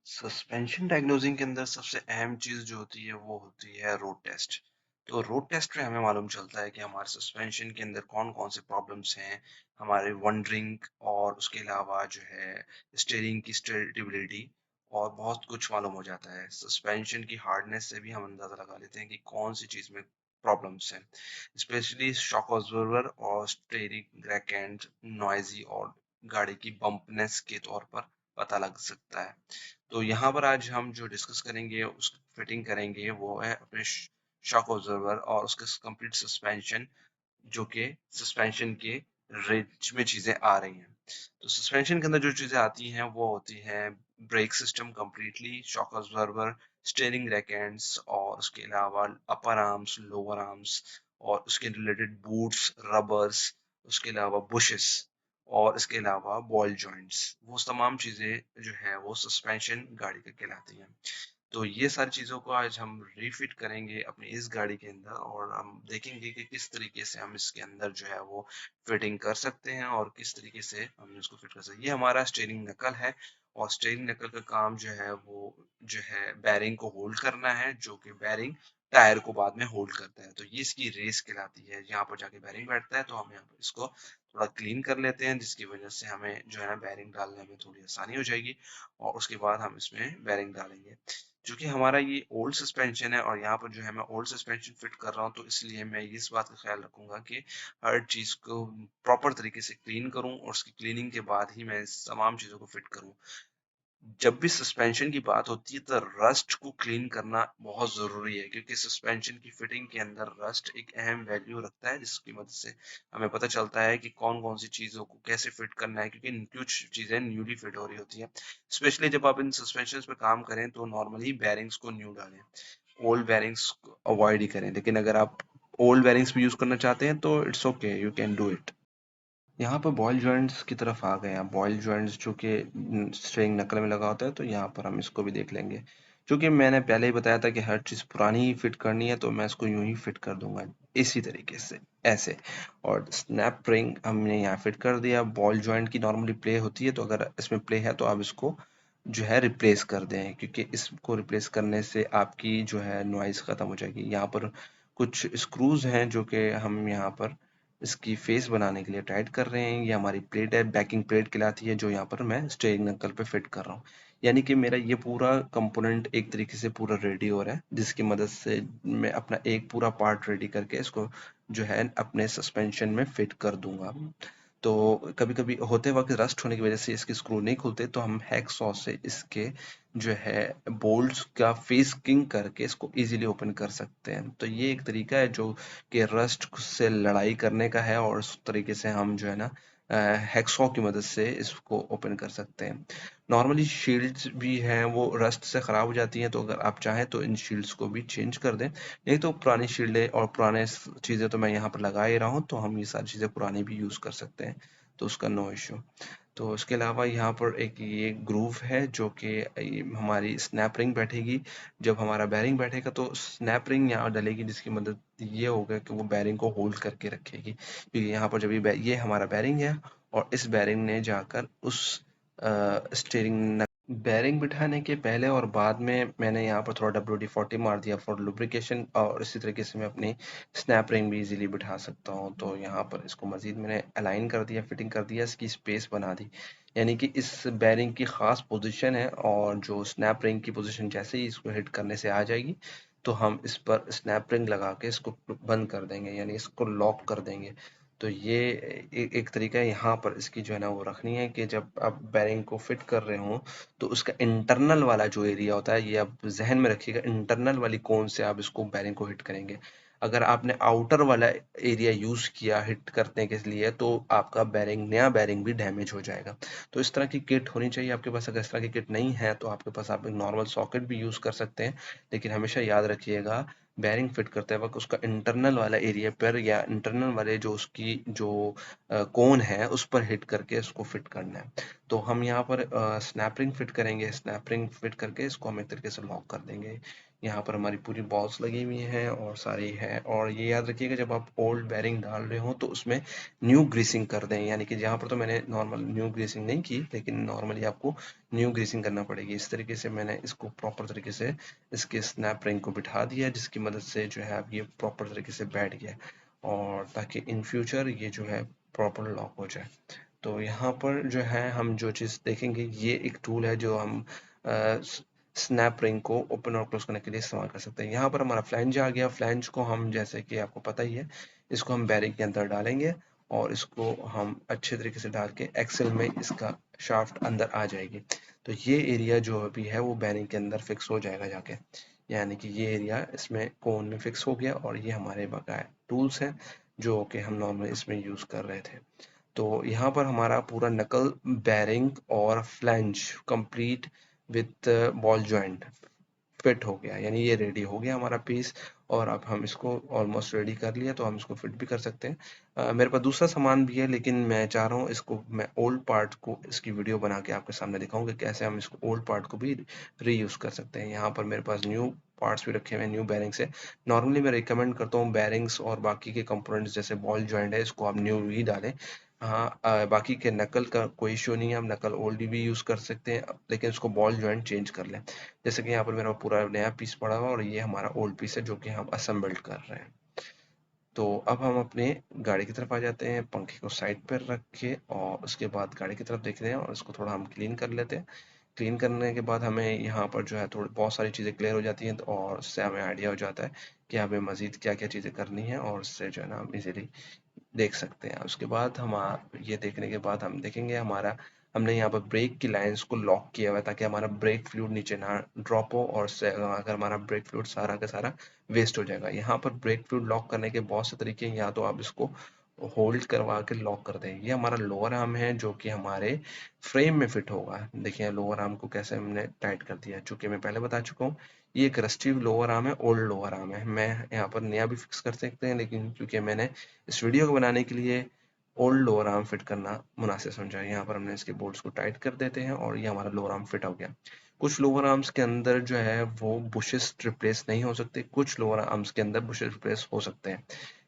Suspension diagnosing के अंदर सबसे अहम चीज जो होती है वो होती है रोड टेस्ट। तो रोड टेस्ट में हमें मालूम चलता है कि हमारे सस्पेंशन के अंदर कौन कौन से प्रॉब्लम्स हैं, हमारे वंडरिंग और उसके अलावा जो है स्टीयरिंग की स्टेबिलिटी और बहुत कुछ मालूम हो जाता है। सस्पेंशन की हार्डनेस से भी हम अंदाजा लगा लेते हैं कि कौन सी चीज में प्रॉब्लम्स हैं। स्पेशली शॉक ऑब्जर्वर और स्टीयरिंग क्रैक एंड नॉइजी और गाड़ी की बम्पनेस के तौर पर पता लग सकता है। तो यहाँ पर आज हम जो डिस्कस करेंगे उस फिटिंग करेंगे वो है अपने शॉक ऑब्जर्वर और उसके कंप्लीट सस्पेंशन, जो कि सस्पेंशन के रेंज में चीजें आ रही हैं। तो सस्पेंशन के अंदर जो चीजें आती हैं वो होती हैं brake system completely, shock observer, steering rack ends और उसके अलावा अपर आर्म्स, लोअर आर्म्स और उसके रिलेटेड बूट्स, रबर्स, उसके अलावा बुशेस और इसके अलावा बॉल जॉइंट्स। वो तमाम चीजें जो है वो सस्पेंशन गाड़ी के कहलाती हैं। तो ये सारी चीज़ों को आज हम रीफिट करेंगे अपनी इस गाड़ी के अंदर और हम देखेंगे कि किस तरीके से हम इसके अंदर जो है वो फिटिंग कर सकते हैं और किस तरीके से हम इसको फिट कर सकते हैं। ये हमारा स्टीयरिंग नकल है और स्टीयरिंग नकल का काम जो है वो जो है बैरिंग को होल्ड करना है, जो कि बैरिंग टायर को बाद में होल्ड करता है। तो ये इसकी रेस कहलाती है। यहाँ पर जाके बैरिंग बैठता है तो हम यहाँ पर इसको थोड़ा क्लीन कर लेते हैं, जिसकी वजह से हमें जो है ना बैरिंग डालने में थोड़ी आसानी हो जाएगी और उसके बाद हम इसमें बैरिंग डालेंगे। क्योंकि हमारा ये ओल्ड सस्पेंशन है और यहाँ पर जो है मैं ओल्ड सस्पेंशन फिट कर रहा हूँ, तो इसलिए मैं इस बात का ख्याल रखूंगा कि हर चीज को प्रॉपर तरीके से क्लीन करूँ और उसकी क्लीनिंग के बाद ही मैं इस तमाम चीजों को फिट करूँ। जब भी सस्पेंशन की बात होती है तो रस्ट को क्लीन करना बहुत जरूरी है, क्योंकि सस्पेंशन की फिटिंग के अंदर रस्ट एक अहम वैल्यू रखता है, जिसकी मदद से हमें पता चलता है कि कौन कौन सी चीजों को कैसे फिट करना है, क्योंकि कुछ चीजें न्यूली फिट हो रही होती है। स्पेशली जब आप इन सस्पेंशन पे काम करें तो नॉर्मली बैरिंग्स को न्यू डालें, ओल्ड बैरिंग्स अवॉइड ही करें। लेकिन अगर आप ओल्ड बैरिंग्स भी यूज करना चाहते हैं तो it's okay, you can do it. यहाँ पर बॉयल जॉइंट्स की तरफ आ गए हैं। बॉयल जॉइंट्स जो कि स्ट्रिंग नकल में लगा होता है, तो यहाँ पर हम इसको भी देख लेंगे। क्योंकि मैंने पहले ही बताया था कि हर चीज़ पुरानी ही फिट करनी है, तो मैं इसको यूं ही फिट कर दूंगा इसी तरीके से, ऐसे। और स्नैप रिंग हमने यहाँ फिट कर दिया। बॉल जॉइंट की नॉर्मली प्ले होती है, तो अगर इसमें प्ले है तो आप इसको जो है रिप्लेस कर दें, क्योंकि इसको रिप्लेस करने से आपकी जो है नॉइज खत्म हो जाएगी। यहाँ पर कुछ स्क्रूज हैं जो कि हम यहाँ पर इसकी फेस बनाने के लिए टाइट कर रहे हैं। ये हमारी प्लेट है, बैकिंग प्लेट कहलाती है, जो यहाँ पर मैं स्टीयरिंग नक्कल पे फिट कर रहा हूँ। यानी कि मेरा ये पूरा कंपोनेंट एक तरीके से पूरा रेडी हो रहा है, जिसकी मदद से मैं अपना एक पूरा पार्ट रेडी करके इसको जो है अपने सस्पेंशन में फिट कर दूंगा। तो कभी कभी होते वक्त रस्ट होने की वजह से इसके स्क्रू नहीं खुलते, तो हम हैकसॉ से इसके जो है बोल्ट्स का फेसिंग करके इसको इजीली ओपन कर सकते हैं। तो ये एक तरीका है जो कि रस्ट से लड़ाई करने का है, और उस तरीके से हम जो है ना हैक्सॉ की मदद से इसको ओपन कर सकते हैं। नॉर्मली शील्ड्स भी हैं वो रस्ट से ख़राब हो जाती हैं, तो अगर आप चाहें तो इन शील्ड्स को भी चेंज कर दें। नहीं तो पुरानी शील्डें और पुराने चीज़ें तो मैं यहाँ पर लगा ही रहा हूँ, तो हम ये सारी चीज़ें पुरानी भी यूज़ कर सकते हैं, तो उसका नो इश्यू। तो उसके अलावा यहाँ पर एक ये ग्रूव है जो कि हमारी स्नैप रिंग बैठेगी। जब हमारा बैरिंग बैठेगा तो स्नैप रिंग यहाँ डलेगी, जिसकी मदद ये होगा कि वो बैरिंग को होल्ड करके रखेगी। क्योंकि यहाँ पर जब ये हमारा बैरिंग है और इस बैरिंग ने जाकर उस स्टीयरिंग बैरिंग बिठाने के पहले और बाद में मैंने यहाँ पर थोड़ा WD-40 मार दिया फॉर लुब्रिकेशन, और इसी तरीके से मैं अपनी स्नैप रिंग भी इजीली बिठा सकता हूँ। तो यहाँ पर इसको मजीद मैंने अलाइन कर दिया, फिटिंग कर दिया, इसकी स्पेस बना दी। यानी कि इस बैरिंग की खास पोजीशन है, और जो स्नैप रिंग की पोजीशन जैसे ही इसको हिट करने से आ जाएगी, तो हम इस पर स्नैप रिंग लगा के इसको बंद कर देंगे, यानी इसको लॉक कर देंगे। तो ये एक तरीका है यहाँ पर इसकी जो है ना वो रखनी है कि जब आप बैरिंग को फिट कर रहे हो, तो उसका इंटरनल वाला जो एरिया होता है, ये आप जहन में रखिएगा, इंटरनल वाली कोन से आप इसको बैरिंग को हिट करेंगे। अगर आपने आउटर वाला एरिया यूज किया हिट करने के लिए, तो आपका बैरिंग, नया बैरिंग भी डैमेज हो जाएगा। तो इस तरह की किट होनी चाहिए आपके पास। अगर इस तरह की किट नहीं है तो आपके पास आप एक नॉर्मल सॉकेट भी यूज कर सकते हैं, लेकिन हमेशा याद रखिएगा बैरिंग फिट करते वक्त उसका इंटरनल वाला एरिया पर या इंटरनल वाले जो उसकी जो कोन है उस पर हिट करके उसको फिट करना है। तो हम यहाँ पर स्नैप रिंग फिट करेंगे। स्नैप रिंग फिट करके इसको हम एक तरीके से लॉक कर देंगे। यहाँ पर हमारी पूरी बॉल्स लगी हुई हैं और सारी है। और ये याद रखिएगा जब आप ओल्ड बैरिंग डाल रहे हो तो उसमें न्यू ग्रीसिंग कर दें, यानी कि जहाँ पर तो मैंने नॉर्मल न्यू ग्रीसिंग नहीं की, लेकिन नॉर्मली आपको न्यू ग्रीसिंग करना पड़ेगी। इस तरीके से मैंने इसको प्रॉपर तरीके से इसके स्नैप रिंग को बिठा दिया, जिसकी मदद से जो है अब ये प्रॉपर तरीके से बैठ गया, और ताकि इन फ्यूचर ये जो है प्रॉपर लॉक हो जाए। तो यहाँ पर जो है हम जो चीज़ देखेंगे, ये एक टूल है जो हम स्नैप रिंग को ओपन और क्लोज करने के लिए इस्तेमाल कर सकते हैं। यहाँ पर हमारा फ्लैंज आ गया। फ्लैंज को हम, जैसे कि आपको पता ही है, इसको हम बैरिंग के अंदर डालेंगे और इसको हम अच्छे तरीके से डाल के एक्सेल में इसका शाफ्ट अंदर आ जाएगी। तो ये एरिया जो अभी है वो बैरिंग के अंदर फिक्स हो जाएगा जाके, यानी कि ये एरिया इसमें कोन में फिक्स हो गया। और ये हमारे बकाया टूल्स हैं जो कि हम नॉर्मली इसमें यूज़ कर रहे थे। तो यहाँ पर हमारा पूरा नकल, बैरिंग और flange complete with ball joint fit हो गया, यानी ये रेडी हो गया हमारा पीस। और अब हम इसको ऑलमोस्ट रेडी कर लिया, तो हम इसको फिट भी कर सकते हैं। मेरे पास दूसरा सामान भी है, लेकिन मैं चाह रहा हूँ इसको मैं ओल्ड पार्ट को इसकी वीडियो बना के आपके सामने दिखाऊं कि कैसे हम इसको ओल्ड पार्ट को भी रीयूज कर सकते हैं। यहाँ पर मेरे पास न्यू पार्ट्स भी रखे हुए हैं, न्यू बैरिंग्स है। नॉर्मली मैं रिकमेंड करता हूँ बैरिंग्स और बाकी के कंपोनेंट्स जैसे बॉल जॉइंट है, इसको आप न्यू ही डालें। हाँ, बाकी के नकल का कोई इशू नहीं है, हम नकल ओल्ड भी यूज़ कर सकते हैं, लेकिन उसको बॉल जॉइंट चेंज कर लें। जैसे कि यहाँ पर मेरा पूरा नया पीस पड़ा हुआ और ये हमारा ओल्ड पीस है जो कि हम असेंबल्ड कर रहे हैं। तो अब हम अपने गाड़ी की तरफ आ जाते हैं, पंखे को साइड पर रख के, और उसके बाद गाड़ी की तरफ देखते हैं और इसको थोड़ा हम क्लीन कर लेते हैं। क्लीन करने के बाद हमें यहाँ पर जो है थोड़ी बहुत सारी चीज़ें क्लियर हो जाती हैं, तो और उससे हमें आइडिया हो जाता है कि हमें मज़ीद क्या-क्या चीज़ें करनी है, और उससे जो है ना हम इज़िली देख सकते हैं। उसके बाद हम ये देखने के बाद हम देखेंगे हमारा, हमने यहाँ पर ब्रेक की लाइंस को लॉक किया हुआ है ताकि हमारा ब्रेक फ्लूइड नीचे ना ड्रॉप हो, और अगर हमारा ब्रेक फ्लूइड सारा का सारा वेस्ट हो जाएगा। यहाँ पर ब्रेक फ्लूइड लॉक करने के बहुत से तरीके हैं, या तो आप इसको होल्ड करवा के लॉक कर दें। ये हमारा लोअर आर्म है जो कि हमारे फ्रेम में फिट होगा। देखिए लोअर आर्म को कैसे हमने टाइट कर दिया, चूंकि मैं पहले बता चुका हूँ ये एक रस्टी लोअर आर्म है, ओल्ड लोअर आर्म है। मैं यहाँ पर नया भी फिक्स कर सकते हैं, लेकिन क्योंकि मैंने इस वीडियो को बनाने के लिए ओल्ड लोअर आर्म फिट करना मुनासिब समझा, यहाँ पर हमने इसके बोल्ट्स को टाइट कर देते हैं और ये हमारा लोअर आर्म फिट हो गया। कुछ लोअर आर्म्स के अंदर जो है वो बुशेस रिप्लेस नहीं हो सकते, कुछ लोअर आर्म्स के अंदर बुशेस रिप्लेस हो सकते हैं।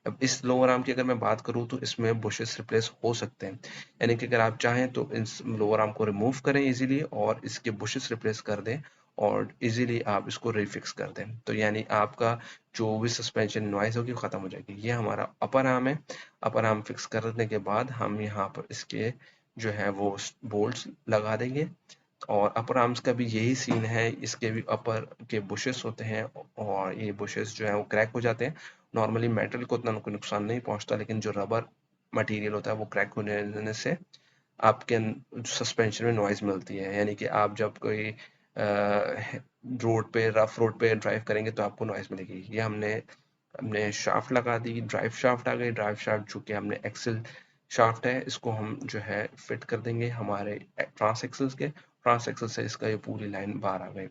अब इस लोअर आर्म की अगर मैं बात करूँ तो इसमें बुशेस रिप्लेस हो सकते हैं, यानी कि अगर आप चाहें तो इस लोअर आर्म को रिमूव करें इजीली और इसके बुशेस रिप्लेस कर दें, और इजीली आप इसको रिफिक्स कर दें, तो यानी आपका जो भी सस्पेंशन नॉइज होगी वो खत्म हो जाएगी। ये हमारा अपर आर्म है। अपर आर्म फिक्स करने के बाद हम यहाँ पर इसके जो है वो बोल्ट्स लगा देंगे, और अपर आर्म्स का भी यही सीन है, इसके भी अपर के बुशेस होते हैं और ये बुशेस जो है वो क्रैक हो जाते हैं। नॉर्मली मेटल को उतना कोई नुकसान नहीं पहुंचता, लेकिन जो रबर मटेरियल होता है वो क्रैक होने से आपके सस्पेंशन में नॉइज मिलती है, यानी कि आप जब कोई रोड पे, रफ रोड पे ड्राइव करेंगे तो आपको नॉइज मिलेगी। ये हमने हमने शाफ्ट लगा दी, ड्राइव शाफ्ट आ गई। ड्राइव शाफ्ट जो कि हमने एक्सल शाफ्ट है, इसको हम जो है फिट कर देंगे हमारे ट्रांस एक्सल्स के। ट्रांस एक्सल से इसका ये पूरी लाइन बाहर आ गई।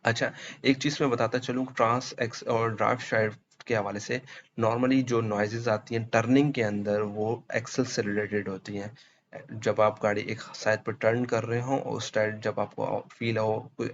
अच्छा, एक चीज़ मैं बताता चलूँ, ट्रांस एक्स और ड्राइव शाफ्ट के हवाले से नॉर्मली जो नॉइजेज आती हैं टर्निंग के अंदर वो एक्सल से रिलेटेड होती हैं। जब आप गाड़ी एक साइड पर टर्न कर रहे हो उस टाइम जब आपको फील हो कोई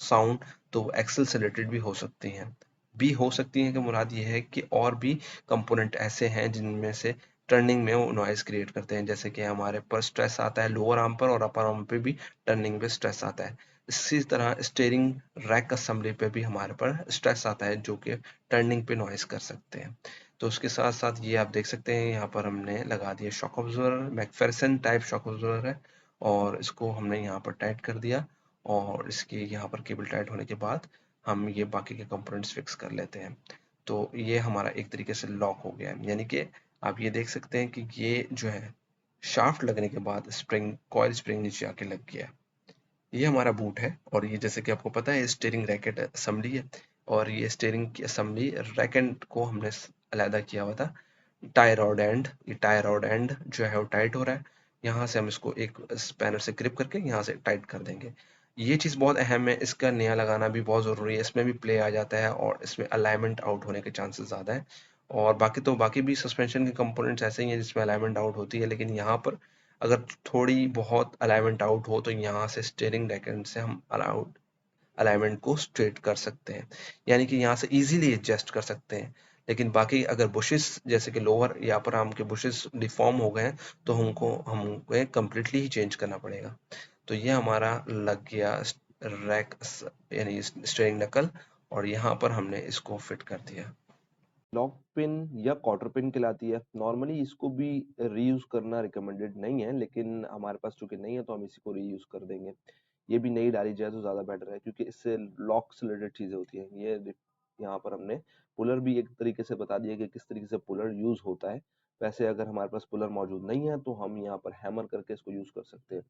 साउंड, तो एक्सल से रिलेटेड भी हो सकती हैं। भी हो सकती हैं कि मुराद ये है कि और भी कंपोनेंट ऐसे हैं जिनमें से टर्निंग में वो नॉइज क्रिएट करते हैं, जैसे कि हमारे पर स्ट्रेस आता है लोअर आर्म पर और अपर आर्म पे भी टर्निंग पे स्ट्रेस आता है। इसी तरह स्टीयरिंग रैक असेंबली पे भी हमारे पर स्ट्रेस आता है जो कि टर्निंग पे नॉइज कर सकते हैं। तो उसके साथ साथ ये आप देख सकते हैं यहाँ पर हमने लगा दिया shock observer, McPherson type shock observer है, और इसको हमने यहाँ पर टाइट कर दिया। और इसकी यहाँ पर केबल टाइट होने के बाद हम ये बाकी के कंपोनेंट्स फिक्स कर लेते हैं। तो ये हमारा एक तरीके से लॉक हो गया है, यानी कि आप ये देख सकते हैं कि ये जो है शाफ्ट लगने के बाद स्प्रिंग, कॉइल स्प्रिंग नीचे आके लग गया है। ये हमारा बूट है, और ये जैसे कि आपको पता है स्टीयरिंग रैकेट असेंबली है, और ये स्टीयरिंग की असेंबली रैकेट को हमने अलहदा किया हुआ था। टाई रॉड एंड, ये टाई रॉड एंड जो है वो टाइट हो रहा है। यहाँ से हम इसको एक स्पैनर से ग्रिप करके यहाँ से टाइट कर देंगे। ये चीज़ बहुत अहम है, इसका नया लगाना भी बहुत ज़रूरी है, इसमें भी प्ले आ जाता है और इसमें अलाइनमेंट आउट होने के चांसेस ज़्यादा है। और बाकी तो बाकी भी सस्पेंशन के कंपोनेंट्स ऐसे ही हैं जिसमें अलाइनमेंट आउट होती है, लेकिन यहाँ पर अगर थोड़ी बहुत अलाइनमेंट आउट हो तो यहाँ से स्टीयरिंग रैकेट से हम अलाइनमेंट को स्ट्रेट कर सकते हैं, यानी कि यहाँ से इजीली एडजस्ट कर सकते हैं। लेकिन बाकी अगर बुशेस जैसे कि लोअर या अपर आर्म के बुशेस डिफॉर्म हो गए हैं तो हमको कंप्लीटली ही चेंज करना पड़ेगा। तो ये हमारा लग गया रैक यानी स्टीयरिंग नकल, और यहाँ पर हमने इसको फिट कर दिया। लॉक पिन या क्वार्टर पिन कहलाती है। नॉर्मली इसको भी रीयूज करना रिकमेंडेड नहीं है, लेकिन हमारे पास चूंकि नहीं है तो हम इसी को रीयूज कर देंगे। ये भी नहीं डाली जाए तो ज़्यादा बेटर है, क्योंकि इससे लॉक से रिलेटेड चीज़ें होती हैं। यहाँ पर हमने पुलर भी एक तरीके से बता दिया कि किस तरीके से पुलर यूज़ होता है। वैसे अगर हमारे पास पुलर मौजूद नहीं है तो हम यहाँ पर हैमर करके इसको यूज़ कर सकते हैं।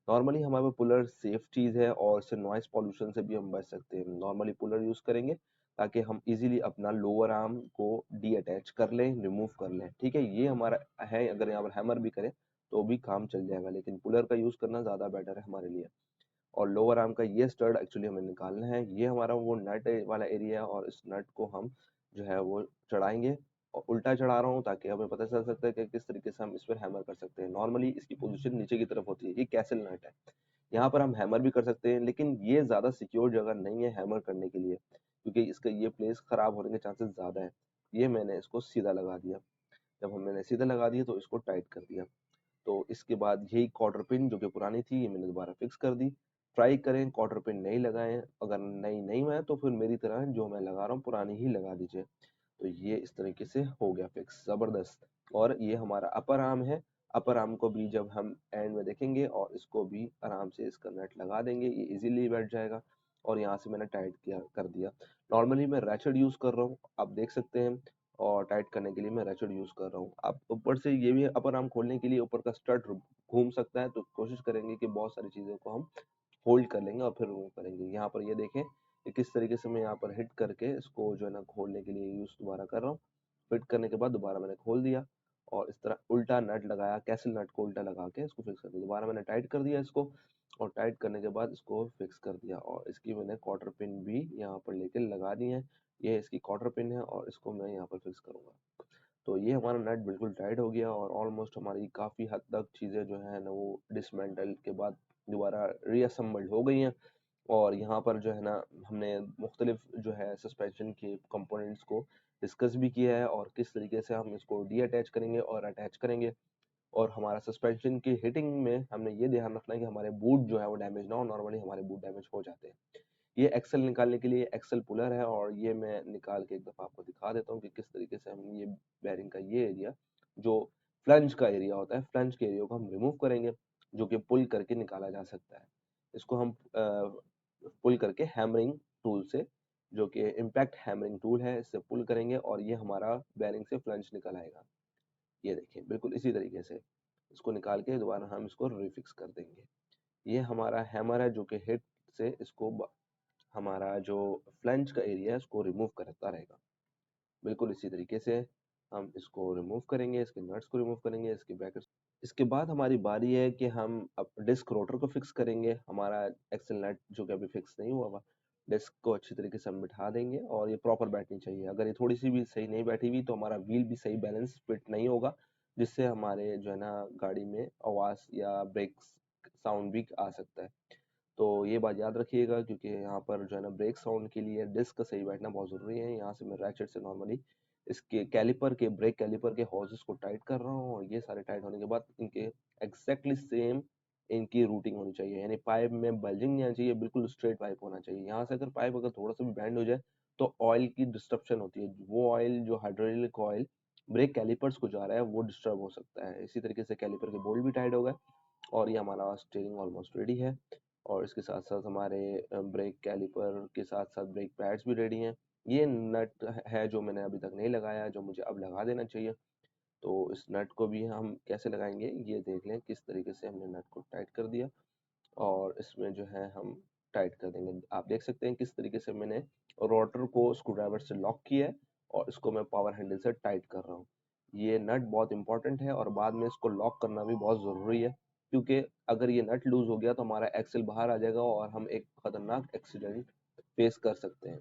नॉर्मली हमारे पास पुलर सेफ चीज़ है और इससे नॉइस पॉल्यूशन से भी हम बच सकते हैं। नॉर्मली पुलर यूज़ करेंगे ताकि हम इजीली अपना लोअर आर्म को डी अटैच कर लें, रिमूव कर लें। ठीक है, ये हमारा है। अगर यहाँ पर हैमर भी करें तो भी काम चल जाएगा, लेकिन पुलर का यूज़ करना ज़्यादा बेटर है हमारे लिए। और लोअर आर्म का ये स्टड एक्चुअली हमें निकालना है। ये हमारा वो नट वाला एरिया है और इस नट को हम जो है वो चढ़ाएंगे, और उल्टा चढ़ा रहा हूँ ताकि हमें पता चल सकता है कि किस तरीके से हम इस पर हैमर कर सकते हैं। नॉर्मली इसकी पोजीशन नीचे की तरफ होती है, ये कैसल नट है। यहाँ पर हम हैमर भी कर सकते हैं, लेकिन ये ज़्यादा सिक्योर जगह नहीं है हैमर करने के लिए, क्योंकि इसका ये प्लेस खराब होने के चांसेस ज़्यादा है। ये मैंने इसको सीधा लगा दिया। जब मैंने सीधा लगा दिया तो इसको टाइट कर दिया। तो इसके बाद यही क्वार्टर पिन जो कि पुरानी थी, ये मैंने दोबारा फिक्स कर दी। ट्राई करें क्वार्टर पिन नहीं लगाएं, अगर नई नहीं है तो फिर मेरी तरह जो मैं लगा रहा हूँ पुरानी ही लगा दीजिए। तो ये इस तरीके से हो गया फिक्स, जबरदस्त। और ये हमारा अपर आर्म है। अपर आर्म को भी जब हम एंड में देखेंगे और इसको भी आराम से इसका नट लगा देंगे, ये इजीली बैठ जाएगा। और यहाँ से मैंने टाइट किया कर दिया। नॉर्मली मैं रैचेट यूज कर रहा हूँ, आप देख सकते हैं। और टाइट करने के लिए मैं रैचेट यूज कर रहा हूँ। आप ऊपर से ये भी अपर आर्म खोलने के लिए ऊपर का स्टड घूम सकता है, तो कोशिश करेंगे कि बहुत सारी चीजों को हम होल्ड कर लेंगे और फिर रिमूव करेंगे। यहाँ पर ये देखें कि किस तरीके से मैं यहाँ पर हिट करके इसको जो है ना खोलने के लिए यूज दोबारा कर रहा हूँ। फिट करने के बाद दोबारा मैंने खोल दिया और इस तरह उल्टा नट लगाया, कैसल नट को उल्टा लगा के इसको फिक्स कर दिया। दोबारा मैंने टाइट कर दिया इसको, और टाइट करने के बाद इसको फिक्स कर दिया। और इसकी मैंने क्वार्टर पिन भी यहाँ पर लेके लगा दी है। ये इसकी क्वार्टर पिन है और इसको मैं यहाँ पर फिक्स करूंगा। तो ये हमारा नट बिल्कुल टाइट हो गया और ऑलमोस्ट हमारी काफ़ी हद तक चीज़ें जो है ना वो डिसमेंटल के बाद दोबारा रीअसेंबल्ड हो गई हैं। और यहाँ पर जो है ना हमने मुख्तलिफ जो है सस्पेंशन के कंपोनेंट्स को डिस्कस भी किया है, और किस तरीके से हम इसको डी अटैच करेंगे और अटैच करेंगे। और हमारा सस्पेंशन की हिटिंग में हमने ये ध्यान रखना है कि हमारे बूट जो है वो डैमेज ना हो। नॉर्मली हमारे बूट डैमेज हो जाते हैं। ये एक्सेल निकालने के लिए एक्सेल पुलर है, और ये मैं निकाल के एक दफ़ा आपको दिखा देता हूँ कि किस तरीके से हम ये बेरिंग का ये एरिया जो फ्लंज का एरिया होता है, फ्लंज के एरिया को हम रिमूव करेंगे, जो कि पुल करके निकाला जा सकता है। इसको हम पुल करके हैमरिंग टूल से, जो कि इम्पैक्ट हैमरिंग टूल है, इससे पुल करेंगे और ये हमारा बेरिंग से फ्लंज निकल आएगा। ये देखिए बिल्कुल इसी तरीके से इसको निकाल के दोबारा हम इसको रिफिक्स कर देंगे। ये हमारा हैमर है जो कि हिट से इसको हमारा जो फ्लैंज का एरिया है उसको रिमूव करता रहेगा। बिल्कुल इसी तरीके से हम इसको रिमूव करेंगे, इसके नट्स को रिमूव करेंगे, इसके ब्रैकेट्स। इसके बाद हमारी बारी है कि हम अब डिस्क रोटर को फिक्स करेंगे। हमारा एक्सल नट जो कि अभी फिक्स नहीं हुआ हुआ, डिस्क को अच्छी तरीके से हम बिठा देंगे और ये प्रॉपर बैठनी चाहिए। अगर ये थोड़ी सी भी सही नहीं बैठी हुई तो हमारा व्हील भी सही बैलेंस फिट नहीं होगा, जिससे हमारे जो है ना गाड़ी में आवाज़ या ब्रेक्स साउंड भी आ सकता है। तो ये बात याद रखिएगा, क्योंकि यहाँ पर जो है ना ब्रेक साउंड के लिए डिस्क का सही बैठना बहुत ज़रूरी है। यहाँ से मैं रैचेट से नॉर्मली इसके कैलिपर के ब्रेक कैलिपर के हॉसेस को टाइट कर रहा हूँ, और ये सारे टाइट होने के बाद इनके एग्जैक्टली सेम इनकी रूटिंग होनी चाहिए। यानी पाइप में बल्जिंग नहीं आना चाहिए, बिल्कुल स्ट्रेट पाइप होना चाहिए। यहाँ से अगर पाइप अगर थोड़ा सा भी बैंड हो जाए तो ऑयल की डिस्ट्रप्शन होती है। वो ऑयल जो हाइड्रोलिक ऑयल ब्रेक कैलिपर्स को जा रहा है वो डिस्टर्ब हो सकता है। इसी तरीके से कैलिपर के बोल्ट भी टाइट हो गए और ये हमारा स्टीयरिंग ऑलमोस्ट रेडी है। और इसके साथ साथ हमारे ब्रेक कैलिपर के साथ साथ ब्रेक पैड्स भी रेडी हैं। ये नट है जो मैंने अभी तक नहीं लगाया, जो मुझे अब लगा देना चाहिए। तो इस नट को भी हम कैसे लगाएंगे ये देख लें। किस तरीके से हमने नट को टाइट कर दिया और इसमें जो है हम टाइट कर देंगे। आप देख सकते हैं किस तरीके से मैंने रोटर को स्क्रू ड्राइवर से लॉक किया है और इसको मैं पावर हैंडल से टाइट कर रहा हूँ। ये नट बहुत इंपॉर्टेंट है और बाद में इसको लॉक करना भी बहुत ज़रूरी है, क्योंकि अगर ये नट लूज हो गया तो हमारा एक्सेल बाहर आ जाएगा और हम एक खतरनाक एक्सीडेंट फेस कर सकते हैं।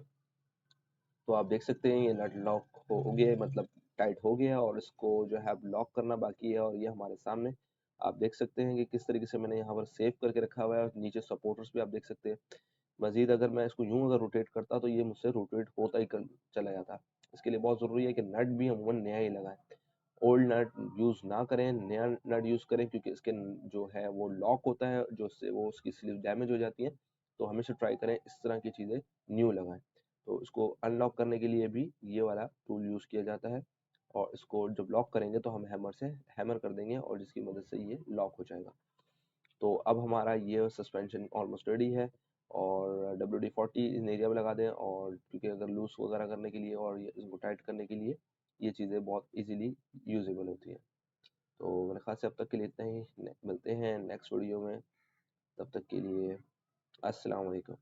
तो आप देख सकते हैं ये नट लॉक हो गया, मतलब टाइट हो गया, और इसको जो है अब लॉक करना बाकी है। और ये हमारे सामने आप देख सकते हैं कि किस तरीके से मैंने यहाँ पर सेव करके रखा हुआ है। नीचे सपोर्टर्स भी आप देख सकते हैं। मज़ीद अगर मैं इसको यूँ अगर रोटेट करता तो ये मुझसे रोटेट होता ही कल चला जाता। इसके लिए बहुत ज़रूरी है कि नट भी अमूमन नया ही लगाएँ। ओल्ड नट यूज़ ना करें, नया नट यूज़ करें, क्योंकि इसके जो है वो लॉक होता है, जो उससे वो उसकी स्लीव डैमेज हो जाती है। तो हमेशा ट्राई करें इस तरह की चीज़ें न्यू लगाएँ। तो इसको अनलॉक करने के लिए भी ये वाला टूल यूज़ किया जाता है, और इसको जब लॉक करेंगे तो हम हैमर से हैमर कर देंगे और जिसकी मदद से ये लॉक हो जाएगा। तो अब हमारा ये सस्पेंशन ऑलमोस्ट रेडी है, और WD-40 इन एरिया में लगा दें, और क्योंकि अगर लूज़ वगैरह करने के लिए और ये इसको टाइट करने के लिए ये चीज़ें बहुत ईज़िली यूज़ेबल होती हैं। तो मेरे ख़्याल से अब तक के लिए इतना ही। मिलते हैं नेक्स्ट वीडियो में, तब तक के लिए अस्सलाम वालेकुम।